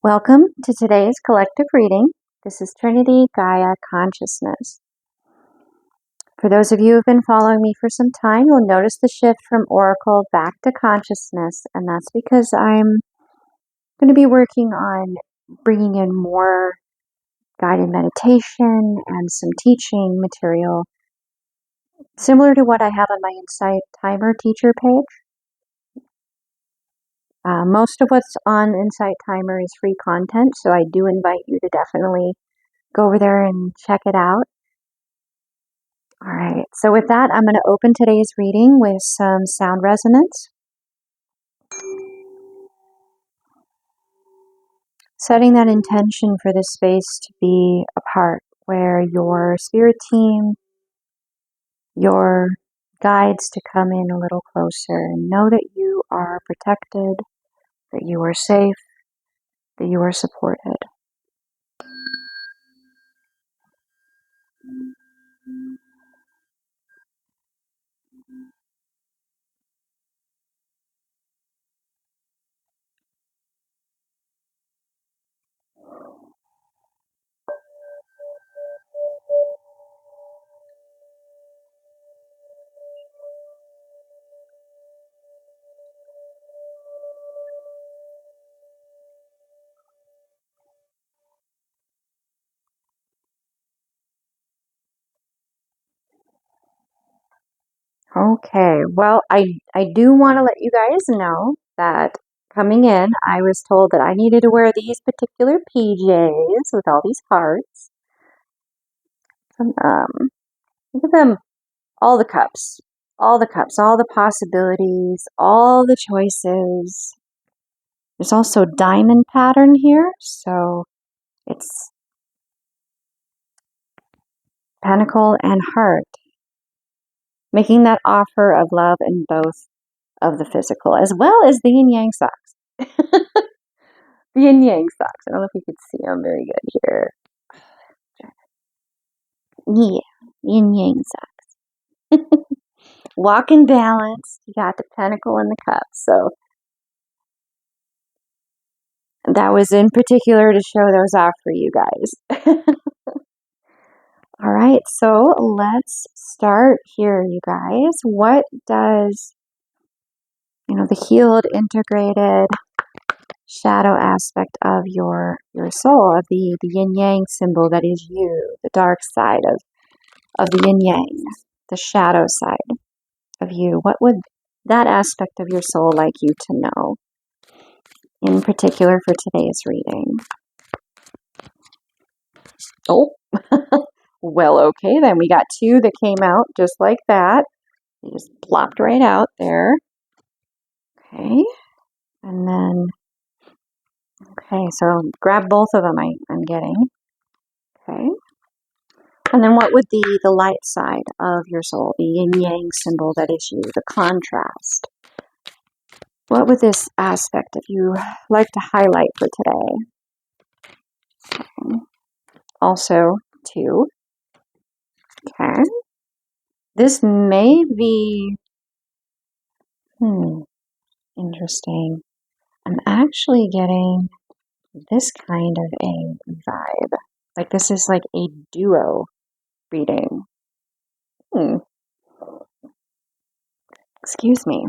Welcome to today's collective reading. This is Trinity Gaia Consciousness. For those of you who have been following me for some time, you'll notice the shift from Oracle back to consciousness, and that's because I'm going to be working on bringing in more guided meditation and some teaching material, similar to what I have on my Insight Timer teacher page. Most of what's on Insight Timer is free content, so I do invite you to definitely go over there and check it out. All right, so with that, I'm going to open today's reading with some sound resonance. Setting that intention for this space to be a part where your spirit team, your guides to come in a little closer and know that you are protected, that you are safe, that you are supported. Okay, well, I do want to let you guys know that coming in, I was told that I needed to wear these particular PJs with all these hearts. Look at them, all the cups, all the possibilities, all the choices. There's also diamond pattern here, so it's pentacle and heart, making that offer of love in both of the physical, as well as the yin-yang socks. The yin-yang socks. I don't know if you can see them very good here. Yeah, yin-yang socks. Walk in balance. You got the pentacle and the cup. So that was in particular to show those off for you guys. All right, so let's start here, you guys. What does, the healed, integrated shadow aspect of your soul, of the yin-yang symbol that is you, the dark side of the yin-yang, the shadow side of you, what would that aspect of your soul like you to know, in particular for today's reading? Oh, well, okay, then we got two that came out just like that. They just plopped right out there. Okay, and then, okay, so grab both of them I'm getting. Okay, and then what would the light side of your soul, the yin-yang symbol that is you, the contrast, what would this aspect of you like to highlight for today? Okay. Also, two. Okay. This may be, interesting. I'm actually getting this kind of a vibe. Like this is like a duo reading. Excuse me.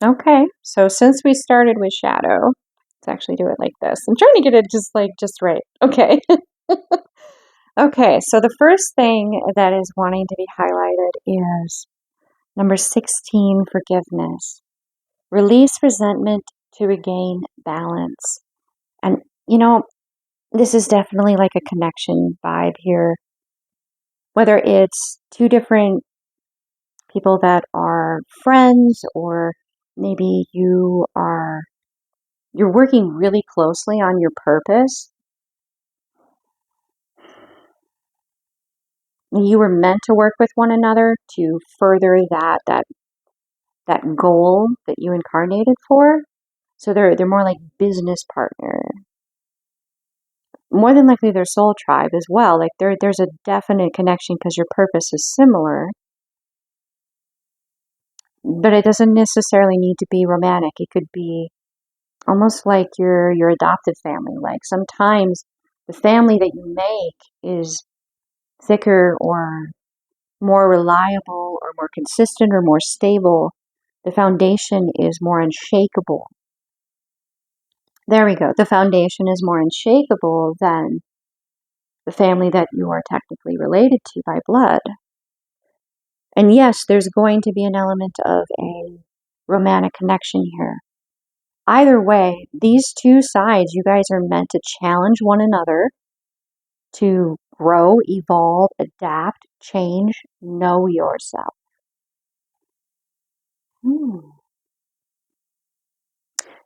Okay, so since we started with shadow, let's actually do it like this. I'm trying to get it just right. Okay. Okay, so the first thing that is wanting to be highlighted is number 16, forgiveness. Release resentment to regain balance. And, this is definitely like a connection vibe here. Whether it's two different people that are friends, or maybe you're working really closely on your purpose. You were meant to work with one another to further that goal that you incarnated for. So they're more like business partner. More than likely they're soul tribe as well. Like there's a definite connection because your purpose is similar. But it doesn't necessarily need to be romantic. It could be almost like your adopted family. Like sometimes the family that you make is thicker or more reliable or more consistent or more stable. The foundation is more unshakable. There we go. The foundation is more unshakable than the family that you are technically related to by blood. And yes, there's going to be an element of a romantic connection here. Either way, these two sides, you guys are meant to challenge one another to grow, evolve, adapt, change, know yourself.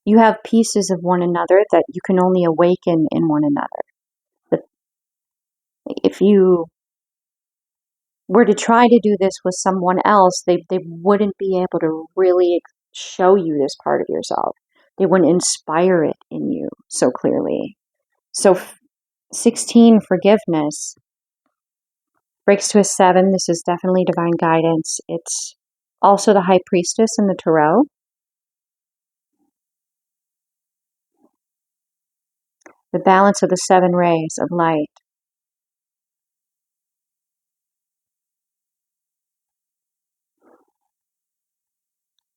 You have pieces of one another that you can only awaken in one another. But if you were to try to do this with someone else, they wouldn't be able to really show you this part of yourself. They wouldn't inspire it in you so clearly. So 16, forgiveness, breaks to a 7. This is definitely divine guidance. It's also the high priestess in the tarot. The balance of the 7 rays of light.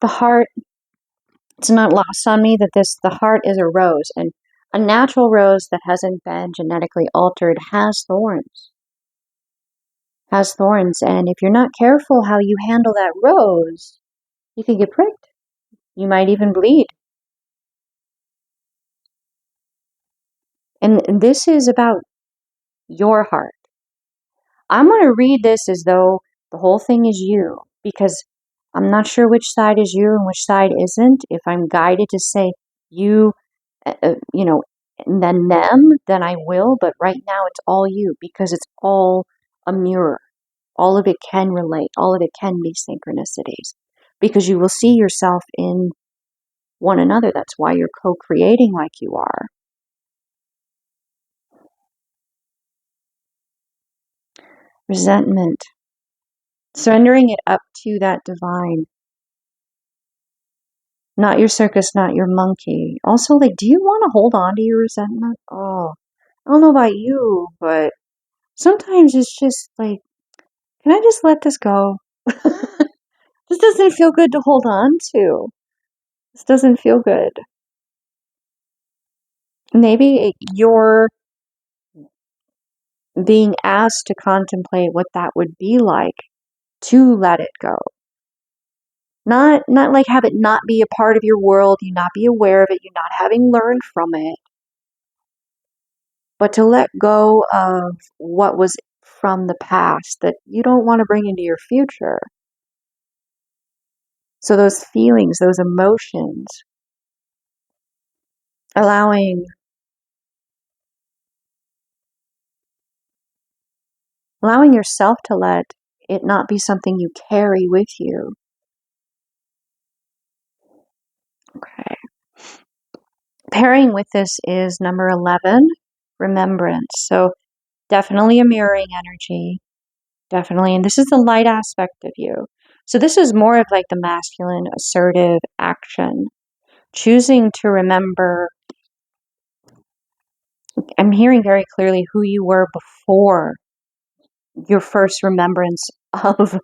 The heart, it's not lost on me that the heart is a rose, and a natural rose that hasn't been genetically altered has thorns. And if you're not careful how you handle that rose, you can get pricked. You might even bleed. And this is about your heart. I'm going to read this as though the whole thing is you, because I'm not sure which side is you and which side isn't. If I'm guided to say you, and then them, then I will. But right now it's all you, because it's all a mirror. All of it can relate. All of it can be synchronicities, because you will see yourself in one another. That's why you're co-creating like you are. Resentment. Surrendering it up to that divine. Not your circus, not your monkey. Also, like, do you want to hold on to your resentment? Oh, I don't know about you, but sometimes it's just like, can I just let this go? This doesn't feel good to hold on to. This doesn't feel good. Maybe you're being asked to contemplate what that would be like to let it go. Not like have it not be a part of your world, you not be aware of it, you not having learned from it, but to let go of what was from the past that you don't want to bring into your future. So those feelings, those emotions, allowing yourself to let it not be something you carry with you. Okay. Pairing with this is number 11, remembrance. So definitely a mirroring energy. Definitely. And this is the light aspect of you. So this is more of like the masculine, assertive action. Choosing to remember. I'm hearing very clearly who you were before your first remembrance of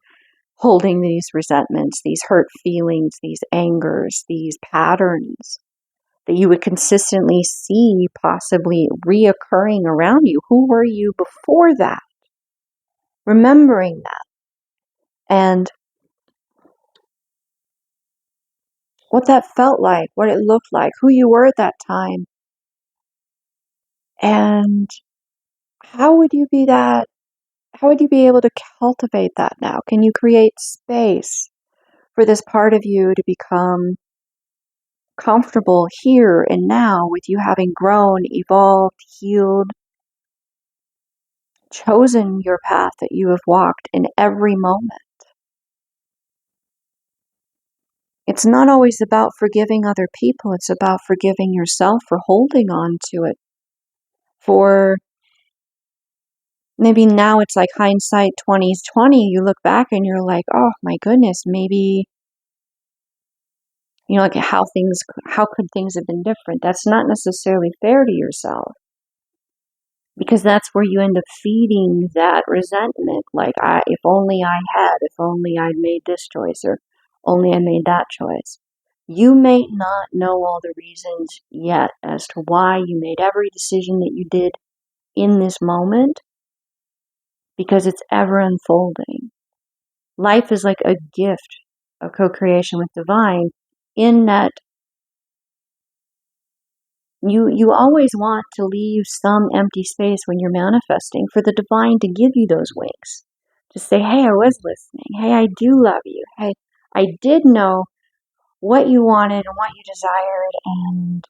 holding these resentments, these hurt feelings, these angers, these patterns that you would consistently see possibly reoccurring around you. Who were you before that? Remembering that. And what that felt like, what it looked like, who you were at that time. And how would you be able to cultivate that now? Can you create space for this part of you to become comfortable here and now with you having grown, evolved, healed, chosen your path that you have walked in every moment? It's not always about forgiving other people. It's about forgiving yourself for holding on to it. For maybe now it's like hindsight 20/20. You look back and you're like, oh my goodness, maybe You know, like how could things have been different? That's not necessarily fair to yourself, because that's where you end up feeding that resentment. Like, if only I had, if only I'd made this choice, or only I made that choice. You may not know all the reasons yet as to why you made every decision that you did in this moment, because it's ever unfolding. Life is like a gift of co-creation with divine, in that you always want to leave some empty space when you're manifesting for the divine to give you those winks. To say, hey, I was listening. Hey, I do love you. Hey, I did know what you wanted and what you desired, and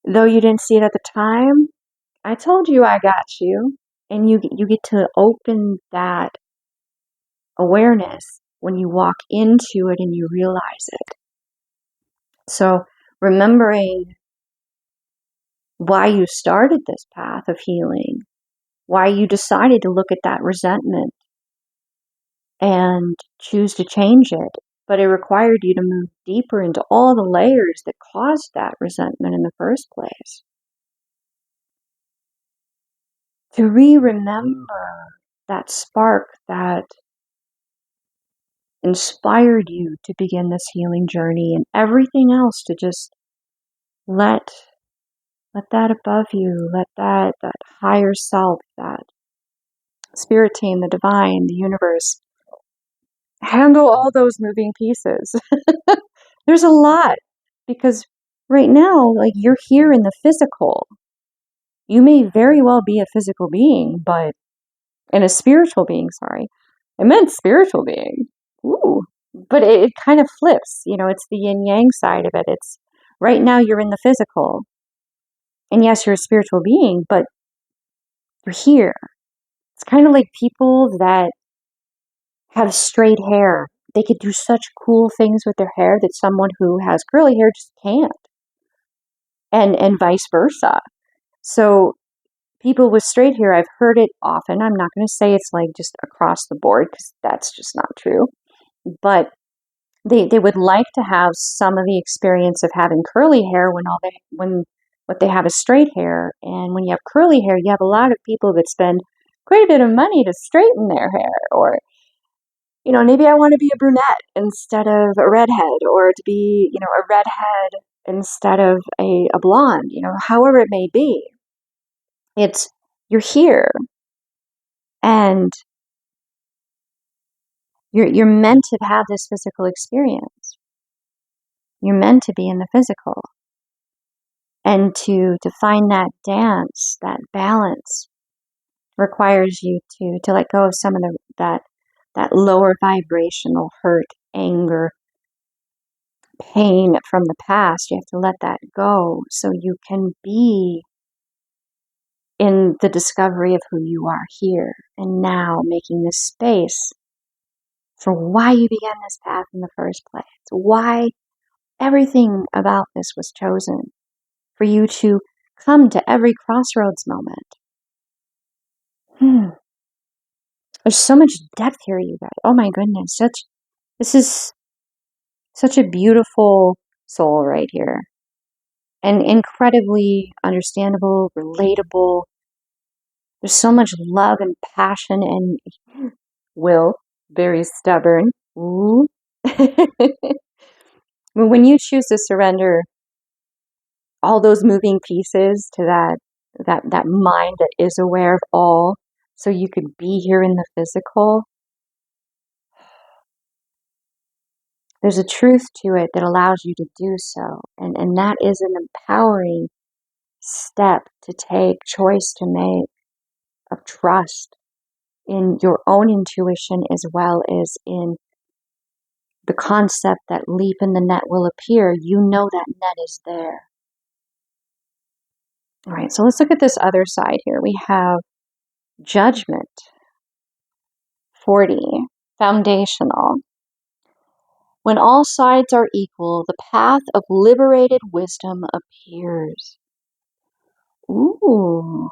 though you didn't see it at the time, I told you I got you. And you get to open that awareness when you walk into it and you realize it. So remembering why you started this path of healing, why you decided to look at that resentment and choose to change it, but it required you to move deeper into all the layers that caused that resentment in the first place. To remember that spark that inspired you to begin this healing journey, and everything else to just let that above you, let that higher self, that spirit team, the divine, the universe, handle all those moving pieces. There's a lot, because right now, like, you're here in the physical. You may very well be a physical being, and a spiritual being, sorry. I meant spiritual being. Ooh. But it kind of flips, it's the yin yang side of it. It's right now you're in the physical. And yes, you're a spiritual being, but you're here. It's kind of like people that have straight hair. They could do such cool things with their hair that someone who has curly hair just can't. And vice versa. So people with straight hair, I've heard it often. I'm not going to say it's like just across the board, because that's just not true. But they would like to have some of the experience of having curly hair when what they have is straight hair. And when you have curly hair, you have a lot of people that spend quite a bit of money to straighten their hair, or maybe I want to be a brunette instead of a redhead, or to be, a redhead instead of a blonde, however it may be. You're here, and you're meant to have this physical experience. You're meant to be in the physical. And to find that dance, that balance, requires you to let go of some of that lower vibrational hurt, anger, pain from the past. You have to let that go so you can be in the discovery of who you are here and now, making this space for why you began this path in the first place, why everything about this was chosen, for you to come to every crossroads moment. There's so much depth here, you guys. Oh my goodness. This is such a beautiful soul right here. And incredibly understandable, relatable. There's so much love and passion and will. Very stubborn. Ooh. When you choose to surrender all those moving pieces to that mind that is aware of all, so you could be here in the physical, there's a truth to it that allows you to do so. And that is an empowering step to take, choice to make, of trust in your own intuition, as well as in the concept that leap in the net will appear. You know that net is there. All right, so let's look at this other side here. We have judgment. 40, foundational. When all sides are equal, the path of liberated wisdom appears. Ooh.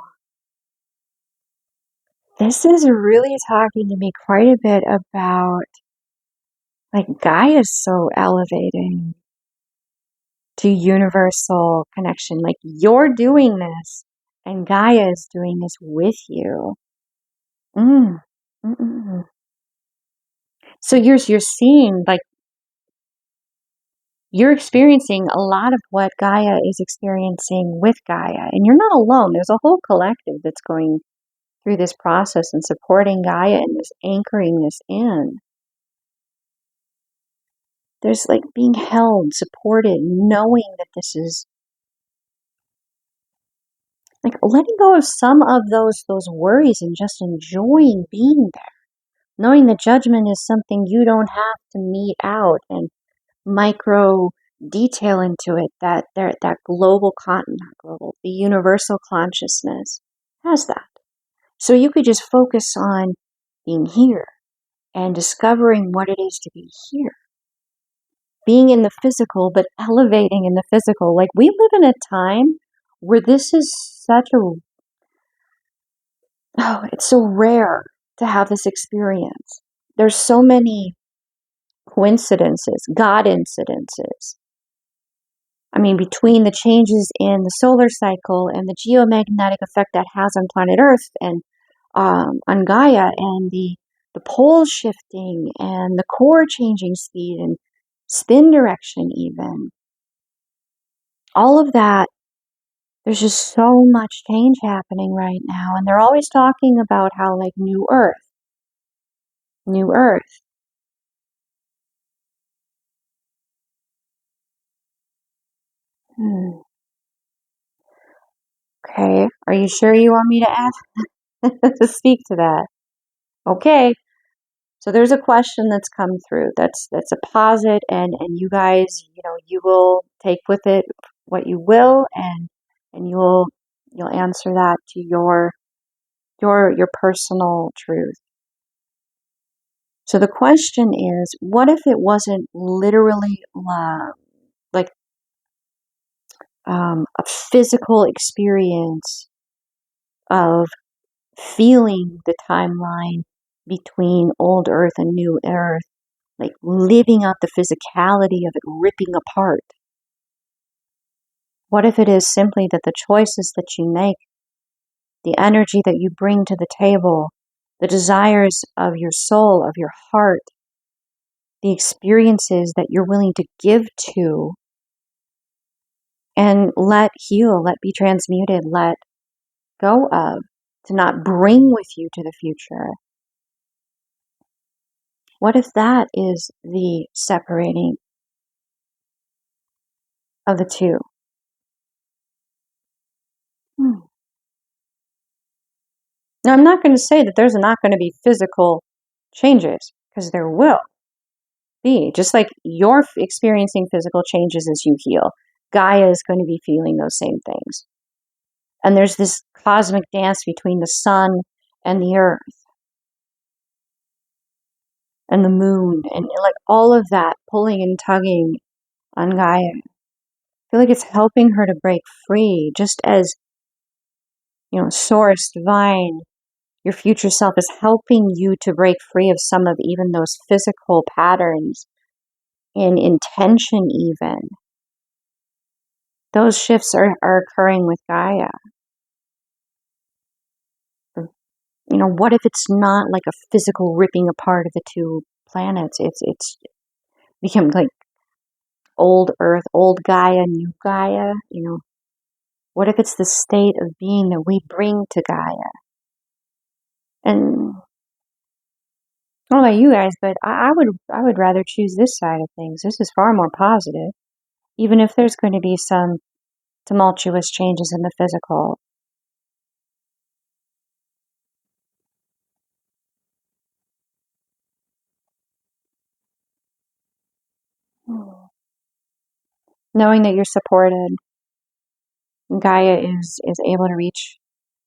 This is really talking to me quite a bit about, like, Gaia is so elevating. to universal connection. Like you're doing this and Gaia is doing this with you. Mm. Mm-mm. So you're seeing, like, you're experiencing a lot of what Gaia is experiencing with Gaia. And you're not alone. There's a whole collective that's going through this process and supporting Gaia and this anchoring this in. There's like being held, supported, knowing that this is like letting go of some of those worries and just enjoying being there. Knowing that judgment is something you don't have to mete out and micro detail into it, that global the universal consciousness has that. So you could just focus on being here and discovering what it is to be here. Being in the physical, but elevating in the physical. Like we live in a time where this is it's so rare to have this experience. There's so many coincidences, God incidences. I mean, between the changes in the solar cycle and the geomagnetic effect that has on planet Earth and on Gaia, and the poles shifting and the core changing speed and spin direction even. All of that, there's just so much change happening right now. And they're always talking about how, like, new Earth. Hmm. Okay, are you sure you want me to ask to speak to that? Okay, so there's a question that's come through. That's a posit, and you guys, you will take with it what you will, and you'll answer that to your personal truth. So the question is, what if it wasn't literally like a physical experience of feeling the timeline between old Earth and new Earth, like living out the physicality of it ripping apart? What if it is simply that the choices that you make, the energy that you bring to the table, the desires of your soul, of your heart, the experiences that you're willing to give to and let heal, let be transmuted, let go of, to not bring with you to the future? What if that is the separating of the two? Now, I'm not going to say that there's not going to be physical changes, because there will be. Just like you're experiencing physical changes as you heal, Gaia is going to be feeling those same things. And there's this cosmic dance between the sun and the earth and the moon, and like all of that pulling and tugging on Gaia. I feel like it's helping her to break free, just as, Source, Divine, your future self is helping you to break free of some of even those physical patterns in intention even. Those shifts are occurring with Gaia. What if it's not like a physical ripping apart of the two planets? It's become like old Earth, old Gaia, new Gaia. What if it's the state of being that we bring to Gaia? And I don't know about you guys, but I would rather choose this side of things. This is far more positive, even if there's going to be some tumultuous changes in the physical. Knowing that you're supported, Gaia is able to reach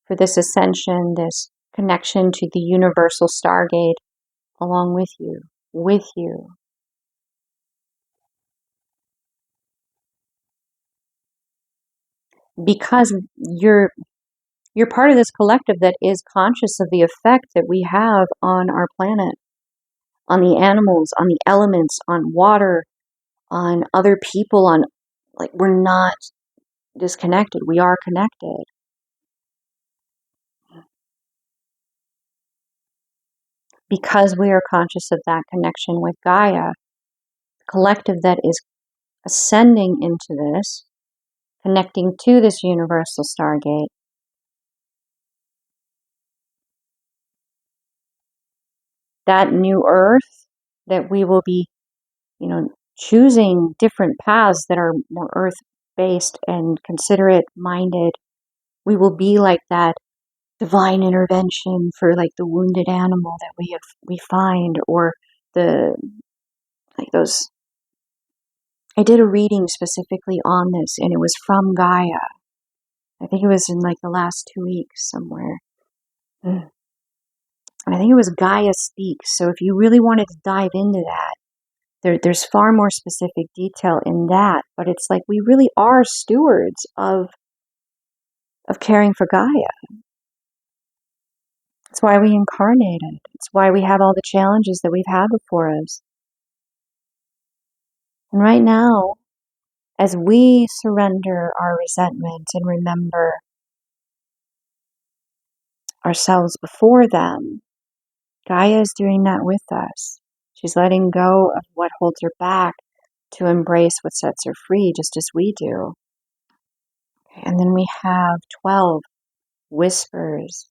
for this ascension, this connection to the universal stargate along with you, because you're part of this collective that is conscious of the effect that we have on our planet, on the animals, on the elements, on water, on other people, on like we're not disconnected. We are connected. Because we are conscious of that connection with Gaia, the collective that is ascending into this, connecting to this universal stargate, that new earth that we will be, choosing different paths that are more earth-based and considerate-minded. We will be like that divine intervention for like the wounded animal that we find, or the like those. I did a reading specifically on this, and it was from Gaia. I think it was in like the last 2 weeks somewhere. And I think it was Gaia Speaks. So if you really wanted to dive into that, there's far more specific detail in that. But it's like we really are stewards of caring for Gaia. It's why we incarnated. It's why we have all the challenges that we've had before us. And right now, as we surrender our resentment and remember ourselves before them, Gaia is doing that with us. She's letting go of what holds her back to embrace what sets her free, just as we do. And then we have 12 whispers.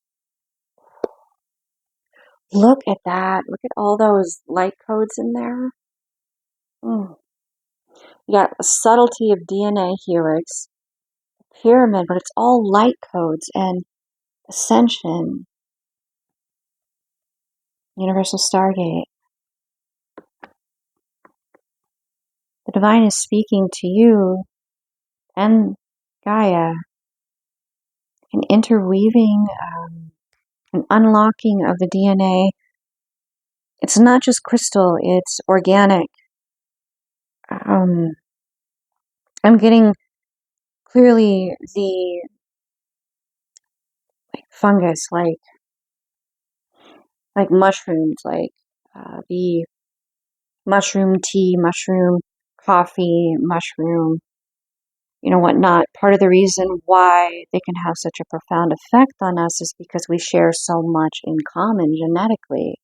Look at that. Look at all those light codes in there. You got a subtlety of DNA helix, pyramid, but it's all light codes and ascension. Universal Stargate. The divine is speaking to you and Gaia, and interweaving an unlocking of the DNA. It's not just crystal, it's organic. I'm getting clearly the fungus, like mushrooms, the mushroom tea, mushroom coffee, mushroom, whatnot. Part of the reason why they can have such a profound effect on us is because we share so much in common genetically.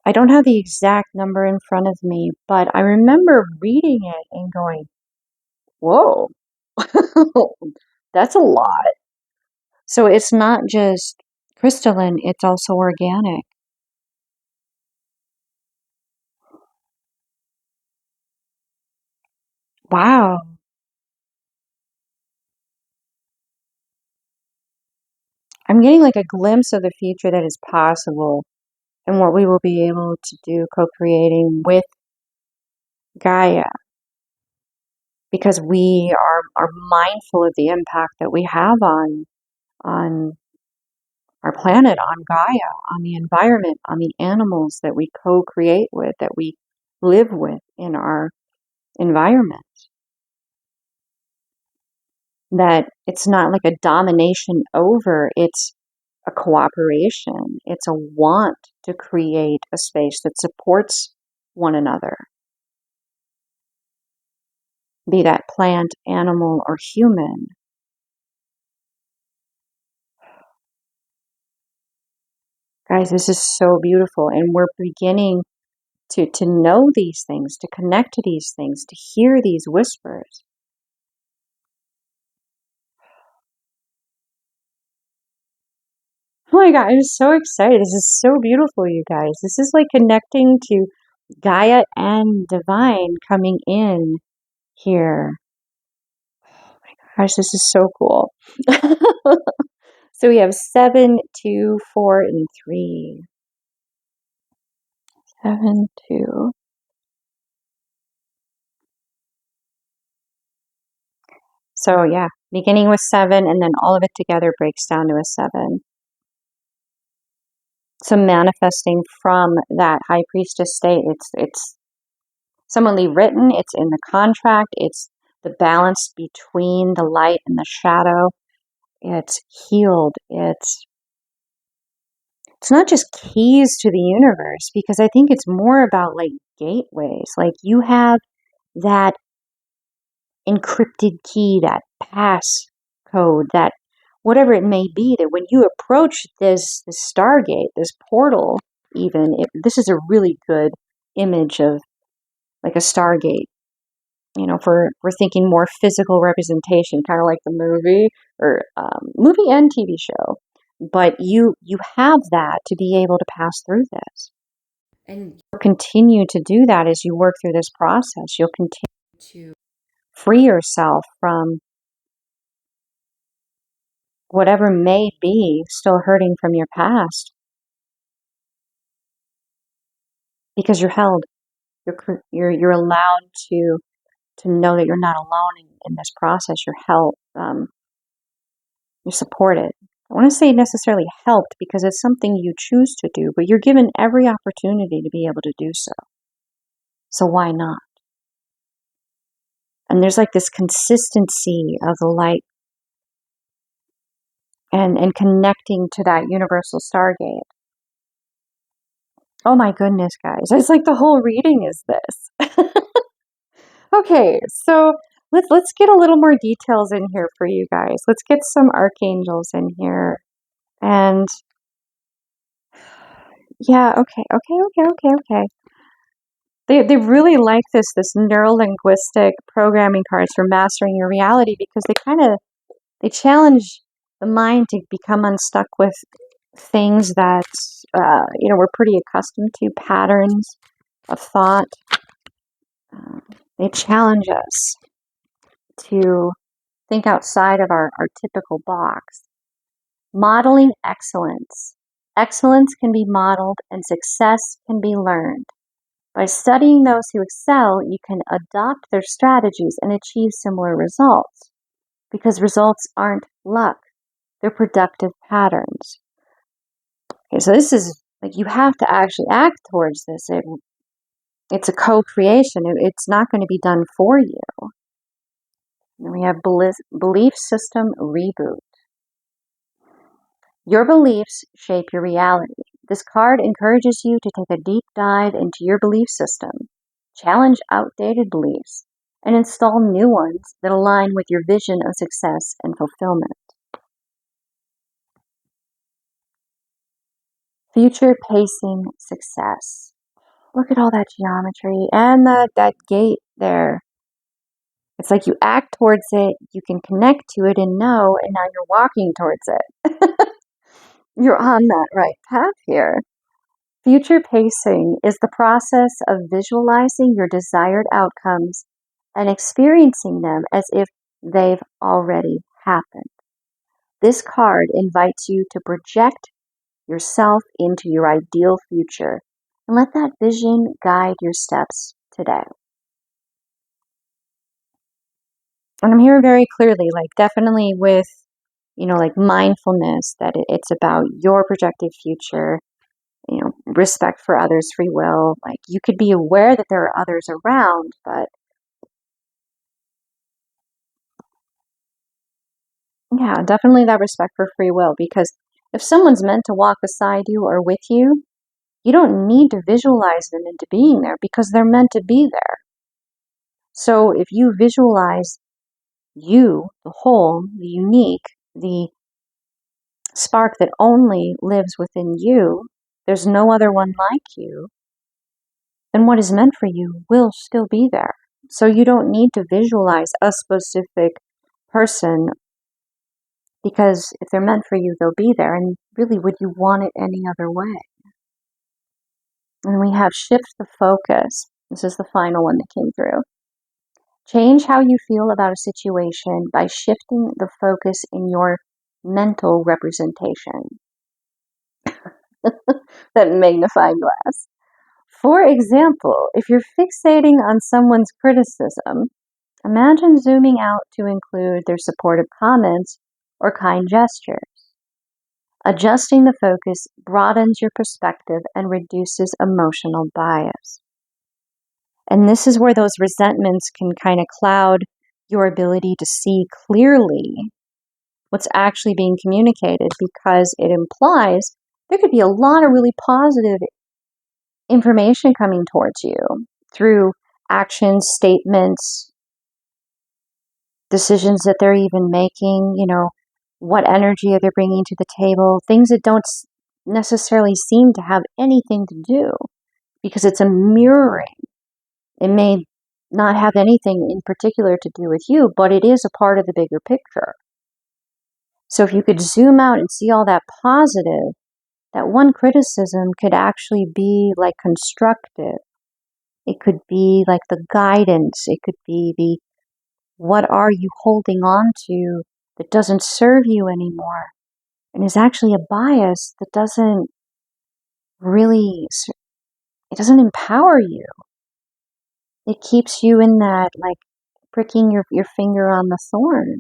I don't have the exact number in front of me, but I remember reading it and going, whoa, that's a lot. So it's not just crystalline, it's also organic. Wow. I'm getting like a glimpse of the future that is possible and what we will be able to do co-creating with Gaia, because we are mindful of the impact that we have on our planet, on Gaia, on the environment, on the animals that we co-create with, that we live with in our environment. That it's not like a domination over, it's a cooperation. It's a want to create a space that supports one another. Be that plant, animal, or human. Guys, this is so beautiful, and we're beginning to know these things, to connect to these things, to hear these whispers. Oh my God, I'm so excited. This is so beautiful, you guys. This is like connecting to Gaia and divine coming in here. Oh my gosh, this is so cool. So we have 7, 2, 4, and 3. 7, 2. So yeah, beginning with 7, and then all of it together breaks down to a 7. So manifesting from that high priestess state, it's someonly written, it's in the contract, it's the balance between the light and the shadow, it's healed, it's not just keys to the universe, because I think it's more about like gateways. Like you have that encrypted key, that pass code, that whatever it may be, that when you approach this stargate, this portal, even, this is a really good image of like a stargate. For we're thinking more physical representation, kind of like the movie or movie and TV show. But you have that to be able to pass through this. And you'll continue to do that as you work through this process. You'll continue to free yourself from whatever may be still hurting from your past. Because you're held. You're allowed to know that you're not alone in this process. You're held. You're supported. I want to say necessarily helped because it's something you choose to do, but you're given every opportunity to be able to do so. So why not? And there's like this consistency of the light and connecting to that universal stargate. Oh my goodness, guys. It's like the whole reading is this. Okay, so let's get a little more details in here for you guys. Let's get some archangels in here. And yeah, okay. They really like this neuro-linguistic programming cards for mastering your reality because they challenge the mind to become unstuck with things that we're pretty accustomed to, patterns of thought. They challenge us to think outside of our typical box. Modeling excellence. Excellence can be modeled and success can be learned. By studying those who excel, you can adopt their strategies and achieve similar results. Because results aren't luck, they're productive patterns. Okay, so this is like you have to actually act towards this. It's a co-creation. It's not going to be done for you. And we have belief system reboot. Your beliefs shape your reality. This card encourages you to take a deep dive into your belief system, challenge outdated beliefs, and install new ones that align with your vision of success and fulfillment. Future pacing success. Look at all that geometry and that gate there. It's like you act towards it, you can connect to it and know, and now you're walking towards it. You're on that right path here. Future pacing is the process of visualizing your desired outcomes and experiencing them as if they've already happened. This card invites you to project yourself into your ideal future and let that vision guide your steps today. And I'm hearing very clearly, like definitely with, like mindfulness, that it's about your projected future, respect for others' free will. Like you could be aware that there are others around, but yeah, definitely that respect for free will, because if someone's meant to walk beside you or with you, you don't need to visualize them into being there because they're meant to be there. So if you visualize you, the whole, the unique, the spark that only lives within you, there's no other one like you, then what is meant for you will still be there. So you don't need to visualize a specific person, because if they're meant for you, they'll be there. And really, would you want it any other way? And we have shift the focus. This is the final one that came through. Change how you feel about a situation by shifting the focus in your mental representation. That magnifying glass. For example, if you're fixating on someone's criticism, imagine zooming out to include their supportive comments or kind gestures. Adjusting the focus broadens your perspective and reduces emotional bias. And this is where those resentments can kind of cloud your ability to see clearly what's actually being communicated, because it implies there could be a lot of really positive information coming towards you through actions, statements, decisions that they're even making, what energy are they bringing to the table, things that don't necessarily seem to have anything to do, because it's a mirroring. It may not have anything in particular to do with you, but it is a part of the bigger picture. So if you could zoom out and see all that positive, that one criticism could actually be like constructive. It could be like the guidance. It could be the, what are you holding on to that doesn't serve you anymore and is actually a bias that doesn't really, it doesn't empower you. It keeps you in that, like, pricking your finger on the thorn.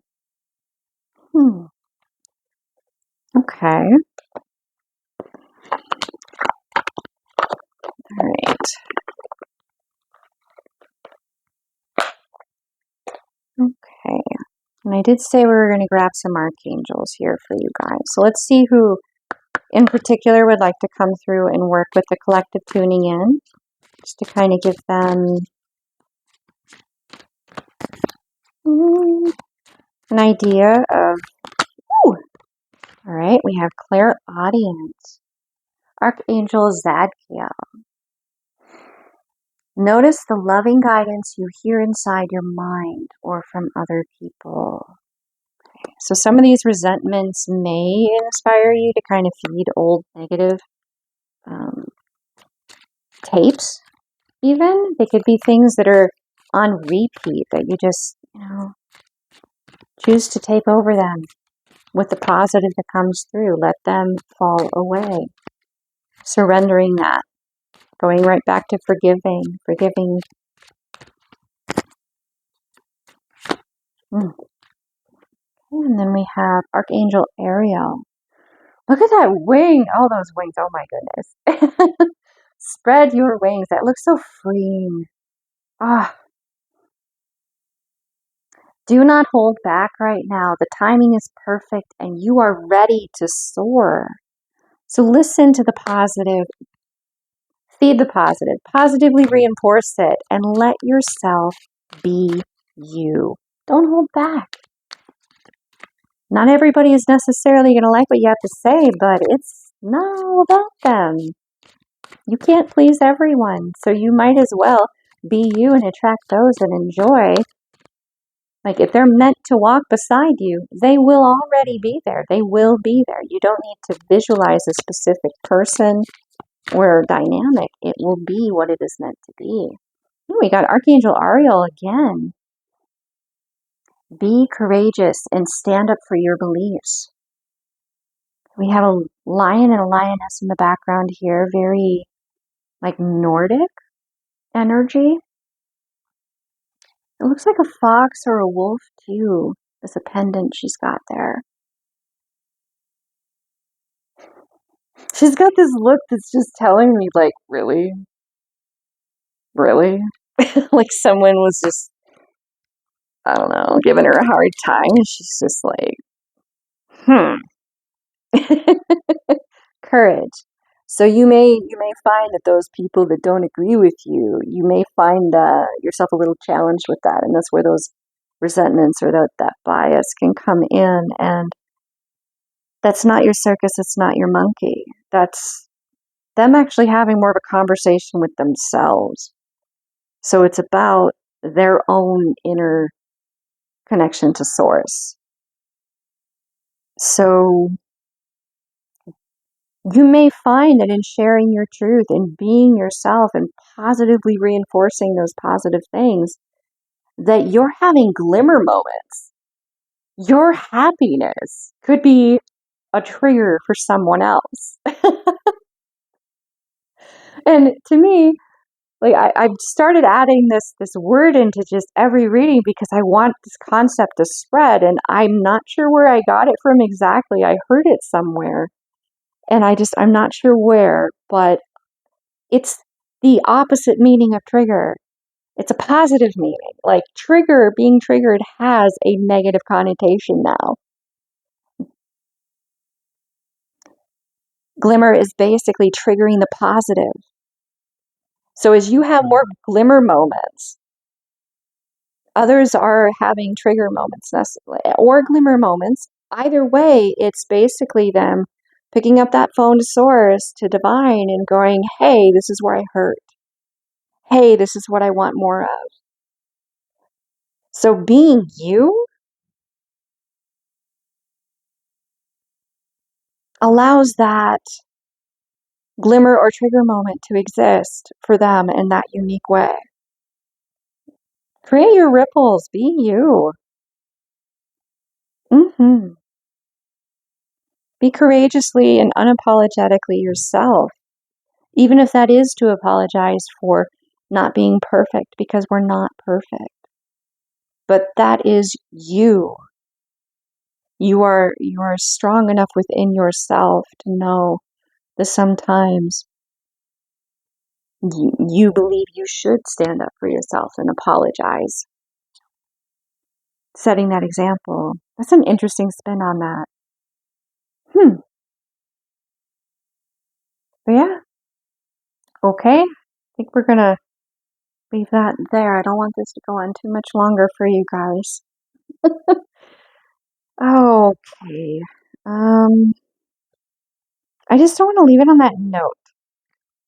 Okay. All right. Okay. And I did say we were going to grab some archangels here for you guys. So let's see who in particular would like to come through and work with the collective tuning in, just to kind of give them an idea of, all right, we have clairaudience. Archangel Zadkiel. Notice the loving guidance you hear inside your mind or from other people. Okay. So some of these resentments may inspire you to kind of feed old negative tapes, even. They could be things that are on repeat that you just, choose to tape over them with the positive that comes through. Let them fall away. Surrendering that. Going right back to forgiving. And then we have Archangel Ariel. Look at that wing. Oh, those wings. Oh my goodness. Spread your wings. That looks so freeing. Ah. Do not hold back right now. The timing is perfect and you are ready to soar. So listen to the positive. Feed the positive. Positively reinforce it and let yourself be you. Don't hold back. Not everybody is necessarily going to like what you have to say, but it's not all about them. You can't please everyone, so you might as well be you and attract those that enjoy. Like, if they're meant to walk beside you, they will already be there. They will be there. You don't need to visualize a specific person or dynamic. It will be what it is meant to be. Oh, we got Archangel Ariel again. Be courageous and stand up for your beliefs. We have a lion and a lioness in the background here, very like Nordic energy. It looks like a fox or a wolf too. There's a pendant she's got there. She's got this look that's just telling me, like, really? Really? Like someone was just, I don't know, giving her a hard time. And she's just like, Courage. So you may find that those people that don't agree with you, you may find yourself a little challenged with that, and that's where those resentments or that bias can come in. And that's not your circus, it's not your monkey. That's them actually having more of a conversation with themselves. So it's about their own inner connection to source. So you may find that in sharing your truth and being yourself and positively reinforcing those positive things, that you're having glimmer moments. Your happiness could be a trigger for someone else. And to me, like, I've started adding this word into just every reading because I want this concept to spread, and I'm not sure where I got it from exactly. I heard it somewhere, and I'm not sure where, but it's the opposite meaning of trigger. It's a positive meaning. Like, being triggered has a negative connotation now. Glimmer is basically triggering the positive. So as you have more glimmer moments Others are having trigger moments or glimmer moments. Either way, it's basically them picking up that phone to source, to divine, and going, hey, this is where I hurt. Hey, this is what I want more of. So being you allows that glimmer or trigger moment to exist for them in that unique way. Create your ripples. Be you. Be courageously and unapologetically yourself, even if that is to apologize for not being perfect, because we're not perfect. But that is you. You are strong enough within yourself to know that sometimes you believe you should stand up for yourself and apologize. Setting that example. That's an interesting spin on that. But yeah. Okay. I think we're going to leave that there. I don't want this to go on too much longer for you guys. Okay. I just don't want to leave it on that note.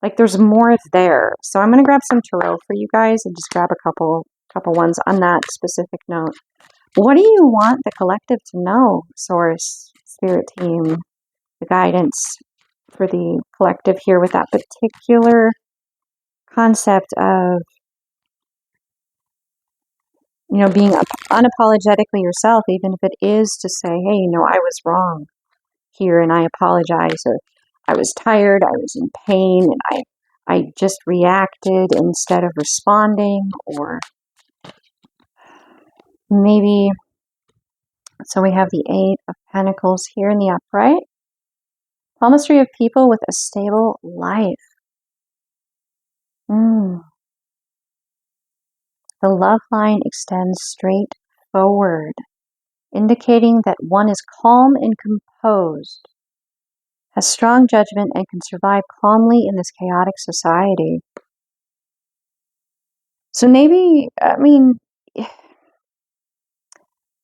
Like there's more there. So I'm going to grab some tarot for you guys and just grab a couple ones on that specific note. What do you want the collective to know, Source, Spirit Team, the guidance for the collective here with that particular concept of, being unapologetically yourself, even if it is to say, hey, I was wrong here and I apologize, or I was tired, I was in pain, and I just reacted instead of responding, or maybe, so we have the Eight of Pentacles here in the upright. Palmistry of people with a stable life. The love line extends straight forward, indicating that one is calm and composed, has strong judgment, and can survive calmly in this chaotic society. So maybe,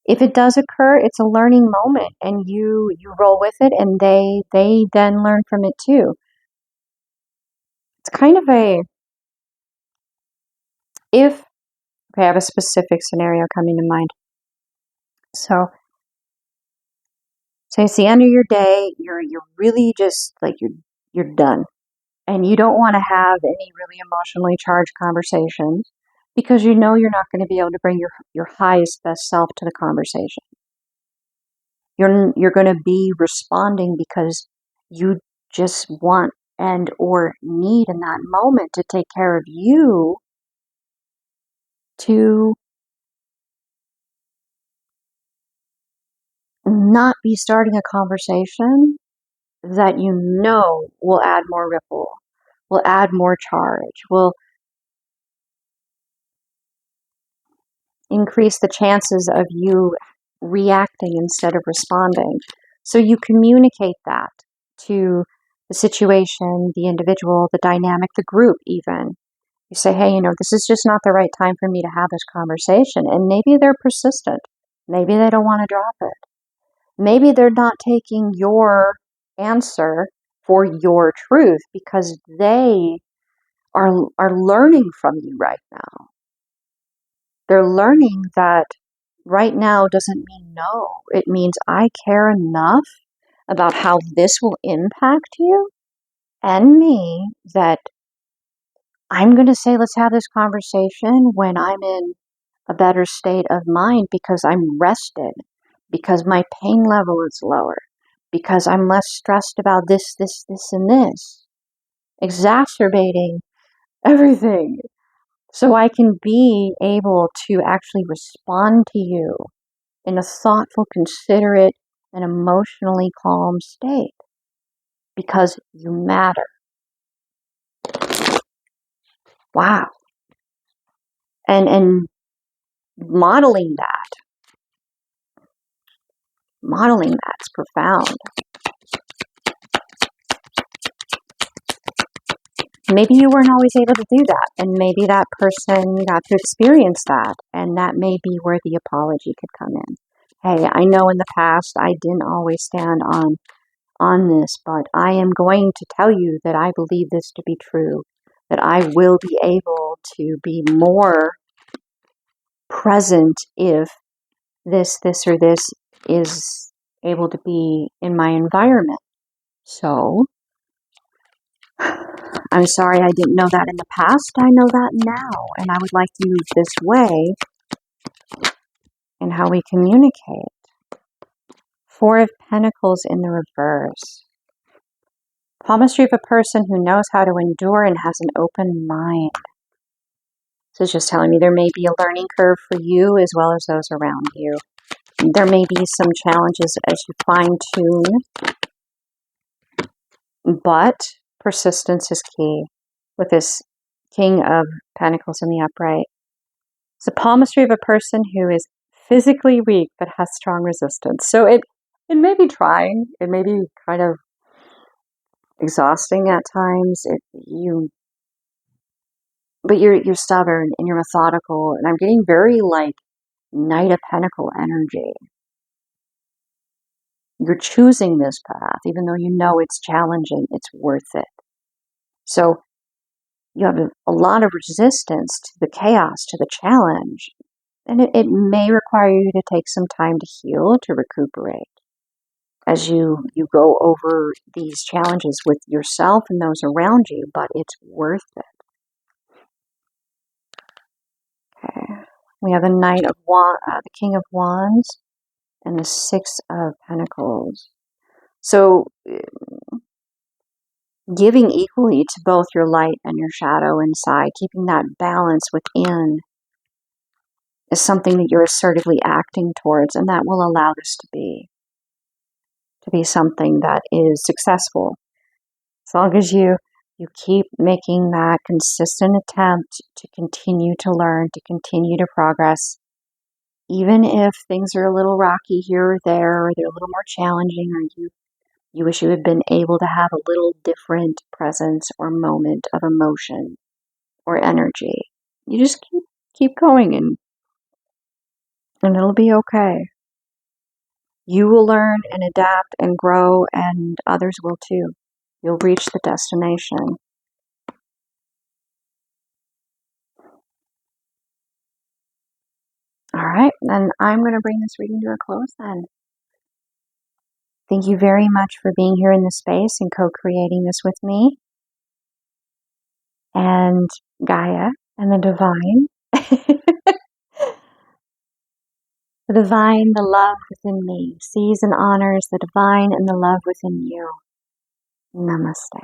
if it does occur, it's a learning moment, and you roll with it, and they then learn from it too. It's kind of I have a specific scenario coming to mind. So it's the end of your day, you're really just like you're done. And you don't want to have any really emotionally charged conversations because you're not going to be able to bring your highest, best self to the conversation. You're going to be responding because you just want and or need in that moment to take care of you, to not be starting a conversation that will add more ripple, will add more charge, will increase the chances of you reacting instead of responding. So you communicate that to the situation, the individual, the dynamic, the group even. You say, hey, this is just not the right time for me to have this conversation. And maybe they're persistent. Maybe they don't want to drop it. Maybe they're not taking your answer for your truth because they are learning from you right now. They're learning that right now doesn't mean no. It means I care enough about how this will impact you and me that I'm going to say, let's have this conversation when I'm in a better state of mind because I'm rested, because my pain level is lower, because I'm less stressed about this, and this, exacerbating everything. So I can be able to actually respond to you in a thoughtful, considerate, and emotionally calm state because you matter. Wow. And modeling that's profound. maybe you weren't always able to do that, and maybe that person got to experience that, and that may be where the apology could come in. Hey, I know in the past I didn't always stand on this, but I am going to tell you that I believe this to be true, that I will be able to be more present if this, or this is able to be in my environment. So, I'm sorry I didn't know that in the past. I know that now, and I would like to use this way in how we communicate. Four of Pentacles in the reverse. Palmistry of a person who knows how to endure and has an open mind. This is just telling me there may be a learning curve for you as well as those around you. There may be some challenges as you fine-tune, but persistence is key with this King of Pentacles in the upright. It's a palmistry of a person who is physically weak but has strong resistance. So it may be trying. It may be kind of exhausting at times. But you're stubborn and you're methodical, and I'm getting very like Knight of Pentacle energy. You're choosing this path, even though you know it's challenging, it's worth it. So you have a lot of resistance to the chaos, to the challenge, and it may require you to take some time to heal, to recuperate, as you go over these challenges with yourself and those around you, but it's worth it. Okay. We have the King of Wands and the Six of Pentacles. So giving equally to both your light and your shadow inside, keeping that balance within, is something that you're assertively acting towards, and that will allow this to be something that is successful. As long as you keep making that consistent attempt to continue to learn, to continue to progress, even if things are a little rocky here or there, or they're a little more challenging, or you wish you had been able to have a little different presence or moment of emotion or energy. You just keep going, and it'll be okay. You will learn and adapt and grow, and others will too. You'll reach the destination. All right, then I'm going to bring this reading to a close then. Thank you very much for being here in the space and co-creating this with me. And Gaia and the divine. The divine, the love within me, sees and honors the divine and the love within you. Namaste.